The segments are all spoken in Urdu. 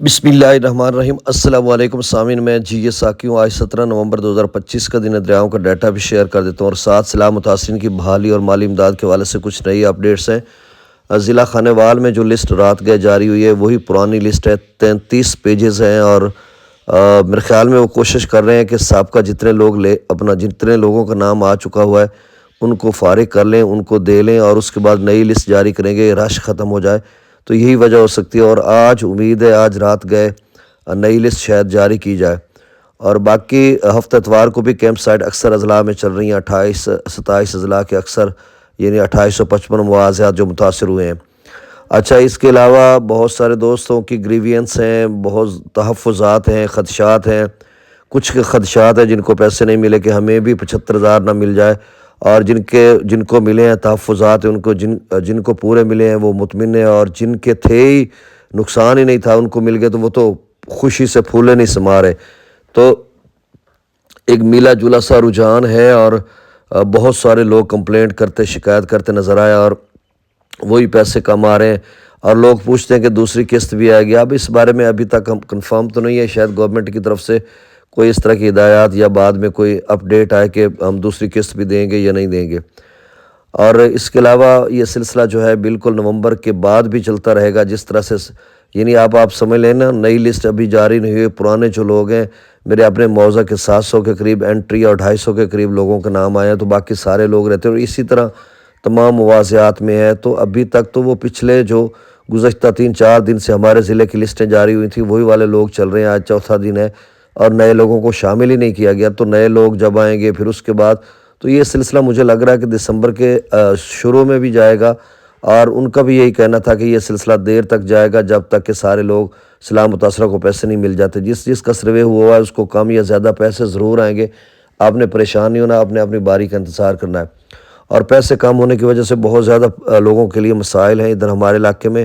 بسم اللہ الرحمن الرحیم۔ السلام علیکم سامعین، میں جی ساکی ہوں۔ آج 17 نومبر 2025 کا دن ہے۔ دریاؤں کا ڈیٹا بھی شیئر کر دیتا ہوں اور ساتھ سیلاب متاثرین کی بحالی اور مالی امداد کے حوالے سے کچھ نئی اپڈیٹس ہیں۔ ضلع خانہ وال میں جو لسٹ رات گئے جاری ہوئی ہے وہی پرانی لسٹ ہے، 33 پیجز ہیں، اور میرے خیال میں وہ کوشش کر رہے ہیں کہ سابقہ جتنے لوگوں کا نام آ چکا ہوا ہے ان کو فارغ کر لیں، ان کو دے لیں، اور اس کے بعد نئی لسٹ جاری کریں گے، رش ختم ہو جائے تو یہی وجہ ہو سکتی ہے۔ اور آج امید ہے آج رات گئے نئی لسٹ شاید جاری کی جائے۔ اور باقی ہفتہ اتوار کو بھی کیمپ سائٹ اکثر اضلاع میں چل رہی ہیں، 27 اضلاع کے اکثر، یعنی 2855 مواضعات جو متاثر ہوئے ہیں۔ اچھا، اس کے علاوہ بہت سارے دوستوں کی گریوینس ہیں، بہت تحفظات ہیں، خدشات ہیں۔ کچھ کے خدشات ہیں جن کو پیسے نہیں ملے کہ ہمیں بھی 75,000 نہ مل جائے، اور جن کو ملے ہیں تحفظات ہیں، جن کو پورے ملے ہیں وہ مطمئن ہیں، اور جن کے تھے ہی نقصان ہی نہیں تھا ان کو مل گئے تو وہ تو خوشی سے پھولے نہیں سما رہے۔ تو ایک میلا جولا سا رجحان ہے، اور بہت سارے لوگ کمپلینٹ کرتے، شکایت کرتے نظر آئے، اور وہی پیسے کم آ رہے ہیں، اور لوگ پوچھتے ہیں کہ دوسری قسط بھی آئے گی۔ اب اس بارے میں ابھی تک ہم کنفرم تو نہیں ہے، شاید گورنمنٹ کی طرف سے کوئی اس طرح کی ہدایات یا بعد میں کوئی اپڈیٹ آئے کہ ہم دوسری قسط بھی دیں گے یا نہیں دیں گے۔ اور اس کے علاوہ یہ سلسلہ جو ہے بالکل نومبر کے بعد بھی چلتا رہے گا، جس طرح سے یعنی آپ سمجھ لیں نا، نئی لسٹ ابھی جاری نہیں ہوئی، پرانے جو لوگ ہیں، میرے اپنے موضع کے 700 کے قریب انٹری اور 250 کے قریب لوگوں کے نام آئے ہیں، تو باقی سارے لوگ رہتے ہیں، اور اسی طرح تمام مواضعات میں ہے۔ تو ابھی تک تو وہ پچھلے جو گزشتہ 3-4 دن سے ہمارے ضلع کی لسٹیں جاری ہوئی تھیں وہی والے لوگ چل رہے ہیں، آج چوتھا دن ہے اور نئے لوگوں کو شامل ہی نہیں کیا گیا۔ تو نئے لوگ جب آئیں گے پھر اس کے بعد تو یہ سلسلہ مجھے لگ رہا ہے کہ دسمبر کے شروع میں بھی جائے گا، اور ان کا بھی یہی کہنا تھا کہ یہ سلسلہ دیر تک جائے گا جب تک کہ سارے لوگ سیلاب متاثرہ کو پیسے نہیں مل جاتے۔ جس کا سروے ہوا ہے اس کو کم یا زیادہ پیسے ضرور آئیں گے، آپ نے پریشان نہیں ہونا، آپ نے اپنی باری کا انتظار کرنا ہے۔ اور پیسے کم ہونے کی وجہ سے بہت زیادہ لوگوں کے لیے مسائل ہیں۔ ادھر ہمارے علاقے میں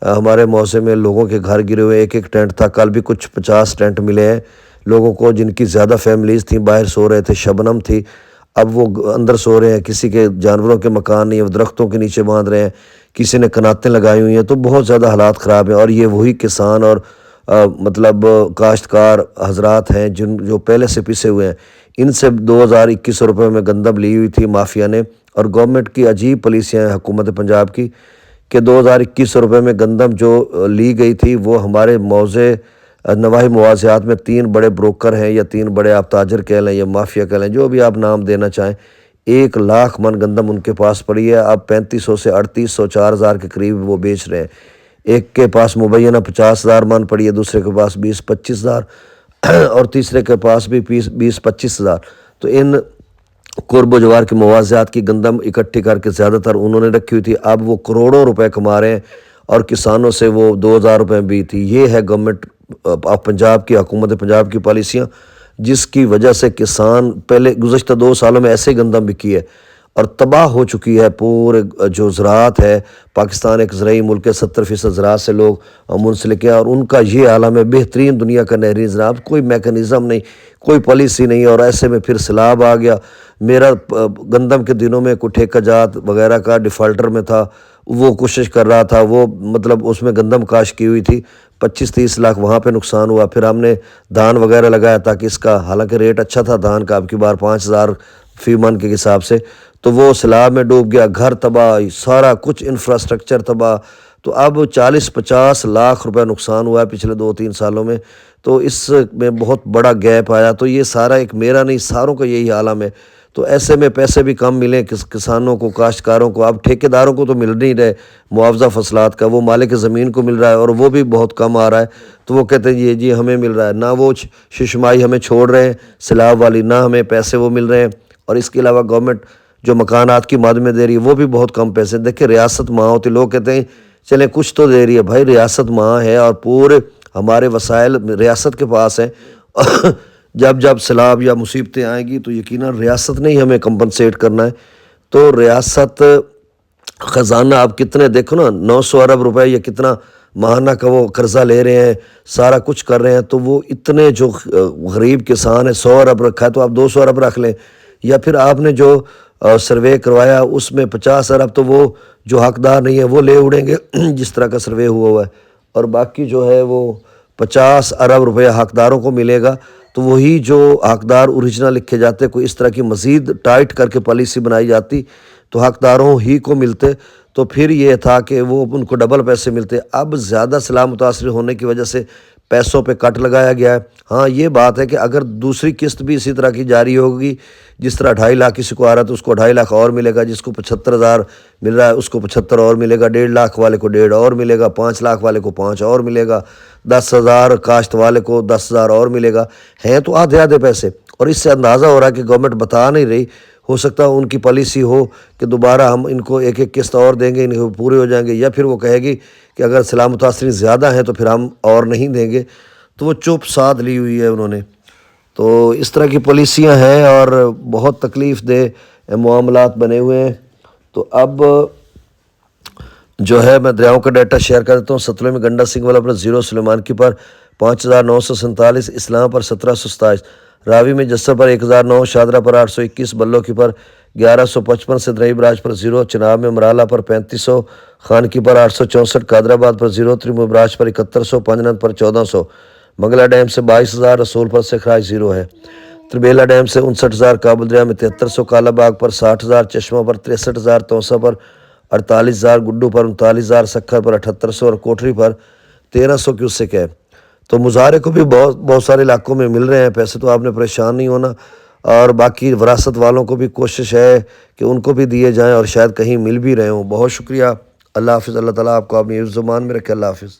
ہمارے موضع میں لوگوں کے گھر گرے ہوئے، ایک ٹینٹ تھا، کل بھی کچھ 50 ٹینٹ ملے ہیں لوگوں کو جن کی زیادہ فیملیز تھیں، باہر سو رہے تھے، شبنم تھی، اب وہ اندر سو رہے ہیں، کسی کے جانوروں کے مکان نہیں ہیں، وہ درختوں کے نیچے باندھ رہے ہیں، کسی نے کناتیں لگائی ہوئی ہیں، تو بہت زیادہ حالات خراب ہیں۔ اور یہ وہی کسان اور کاشتکار حضرات ہیں جو پہلے سے پسے ہوئے ہیں۔ ان سے 2,021 روپے میں گندم لی ہوئی تھی مافیا نے، اور گورنمنٹ کی عجیب پالیسیاں ہیں حکومت پنجاب کی کہ 2,021 روپے میں گندم جو لی گئی تھی وہ ہمارے موضع نواحی مواضعات میں 3 بڑے بروکر ہیں، یا 3 بڑے آپ تاجر کہہ لیں یا مافیا کہہ لیں، جو بھی آپ نام دینا چاہیں، 1,00,000 من گندم ان کے پاس پڑی ہے۔ اب 3500 سے 3800 4,000 کے قریب وہ بیچ رہے ہیں۔ ایک کے پاس مبینہ 50,000 من پڑی ہے، دوسرے کے پاس 20-25,000 اور تیسرے کے پاس بھی 20-25,000۔ تو ان قرب و جوار کے مواضعات کی گندم اکٹھی کر کے زیادہ تر انہوں نے رکھی ہوئی تھی، اب وہ کروڑوں روپے کما رہے ہیں، اور کسانوں سے وہ 2,000 روپے بھی تھی۔ یہ ہے گورنمنٹ آف پنجاب کی، حکومت پنجاب کی پالیسیاں، جس کی وجہ سے کسان پہلے گزشتہ 2 سالوں میں ایسے گندم بکی ہے اور تباہ ہو چکی ہے۔ پورے جو زراعت ہے، پاکستان ایک زرعی ملک ہے، 70% زراعت سے لوگ منسلک ہیں، اور ان کا یہ عالم ہے، بہترین دنیا کا نہری نظام، کوئی میکنزم نہیں، کوئی پالیسی نہیں، اور ایسے میں پھر سیلاب آ گیا۔ میرا گندم کے دنوں میں کوئی ٹھیکہ جات وغیرہ کا ڈیفالٹر میں تھا، وہ کوشش کر رہا تھا، وہ اس میں گندم کاشت کی ہوئی تھی، 25-30 لاکھ وہاں پہ نقصان ہوا۔ پھر ہم نے دھان وغیرہ لگایا تاکہ اس کا، حالانکہ ریٹ اچھا تھا دھان کا، اب کی بار 5,000 فی من کے حساب سے، تو وہ سیلاب میں ڈوب گیا، گھر تباہ، سارا کچھ انفراسٹرکچر تباہ۔ تو اب 40-50 لاکھ روپے نقصان ہوا ہے پچھلے 2-3 سالوں میں، تو اس میں بہت بڑا گیپ آیا۔ تو یہ سارا ایک میرا نہیں، ساروں کا یہی عالم ہے۔ تو ایسے میں پیسے بھی کم ملیں کسانوں کو، کاشتکاروں کو، اب ٹھیکیداروں کو تو مل نہیں رہے معاوضہ فصلات کا، وہ مالک زمین کو مل رہا ہے اور وہ بھی بہت کم آ رہا ہے، تو وہ کہتے ہیں جی ہمیں مل رہا ہے، نہ وہ ششمائی ہمیں چھوڑ رہے ہیں سیلاب والی، نہ ہمیں پیسے وہ مل رہے ہیں۔ اور اس کے علاوہ گورنمنٹ جو مکانات کی مد میں دے رہی ہے وہ بھی بہت کم پیسے۔ دیکھیں، ریاست ماں ہوتی، لوگ کہتے ہیں چلیں کچھ تو دے رہی ہے، بھائی ریاست ماں ہے اور پورے ہمارے وسائل ریاست کے پاس ہیں۔ جب سیلاب یا مصیبتیں آئیں گی تو یقیناً ریاست نے ہی ہمیں کمپنسیٹ کرنا ہے۔ تو ریاست خزانہ اب کتنے دیکھو نا، 900 ارب روپے یا کتنا ماہانہ کا وہ قرضہ لے رہے ہیں، سارا کچھ کر رہے ہیں، تو وہ اتنے جو غریب کسان ہے 100 ارب رکھا ہے تو آپ 200 ارب رکھ لیں، یا پھر آپ نے جو سروے کروایا اس میں 50 ارب تو وہ جو حقدار نہیں ہے وہ لے اڑیں گے جس طرح کا سروے ہوا ہے، اور باقی جو ہے وہ 50 ارب روپے حقداروں کو ملے گا، تو وہی جو حقدار اوریجنل لکھے جاتے، کوئی اس طرح کی مزید ٹائٹ کر کے پالیسی بنائی جاتی تو حقداروں ہی کو ملتے، تو پھر یہ تھا کہ وہ ان کو ڈبل پیسے ملتے۔ اب زیادہ سیلاب متاثر ہونے کی وجہ سے پیسوں پہ کٹ لگایا گیا ہے۔ ہاں یہ بات ہے کہ اگر دوسری قسط بھی اسی طرح کی جاری ہوگی، جس طرح 2.5 لاکھ کسی کو آ رہا ہے تو اس کو 2.5 لاکھ اور ملے گا، جس کو 75,000 مل رہا ہے اس کو 75 اور ملے گا، 1.5 لاکھ والے کو 1.5 اور ملے گا، 5 لاکھ والے کو 5 اور ملے گا، 10,000 کاشت والے کو 10,000 اور ملے گا۔ ہیں تو آدھے آدھے پیسے، اور اس سے اندازہ ہو رہا ہے کہ گورنمنٹ بتا نہیں رہی، ہو سکتا ہے ان کی پالیسی ہو کہ دوبارہ ہم ان کو ایک ایک قسط اور دیں گے، ان کو پورے ہو جائیں گے، یا پھر وہ کہے گی کہ اگر سیلاب متاثرین زیادہ ہیں تو پھر ہم اور نہیں دیں گے، تو وہ چپ سادھ لی ہوئی ہے انہوں نے۔ تو اس طرح کی پالیسیاں ہیں اور بہت تکلیف دہ معاملات بنے ہوئے ہیں۔ تو اب جو ہے میں دریاؤں کا ڈیٹا شیئر کر دیتا ہوں۔ ستلج میں گنڈا سنگھ والا پر 0، سلیمان کی پر 5,947، اسلام پر 1,727، راوی میں جسر پر 1,009، شادرہ پر 821، بلو کی پر 1,155، سدرئی براج پر 0، چناب میں امرالہ پر 3,500، خان کی پر 864، قادر آباد پر 0، تریمو براج پر 7,100، پنجنت پر 1,400، منگلہ ڈیم سے 22,000، رسول پر سے خراج 0 ہے، تربیلا ڈیم سے 59,000، کابل دریا میں 7300، کالا باغ پر 60,000، چشمہ پر 63,000، توسا پر 48,000، گڈو پر 39,000، سکھر پر 7,800 اور کوٹری پر 1,300 کیوسک ہے۔ تو مظاہرے کو بھی بہت سارے علاقوں میں مل رہے ہیں پیسے، تو آپ نے پریشان نہیں ہونا، اور باقی وراثت والوں کو بھی کوشش ہے کہ ان کو بھی دیے جائیں، اور شاید کہیں مل بھی رہے ہوں۔ بہت شکریہ، اللہ حافظ، اللہ تعالیٰ آپ کو اپنی حفظ و امان میں رکھے، اللہ حافظ۔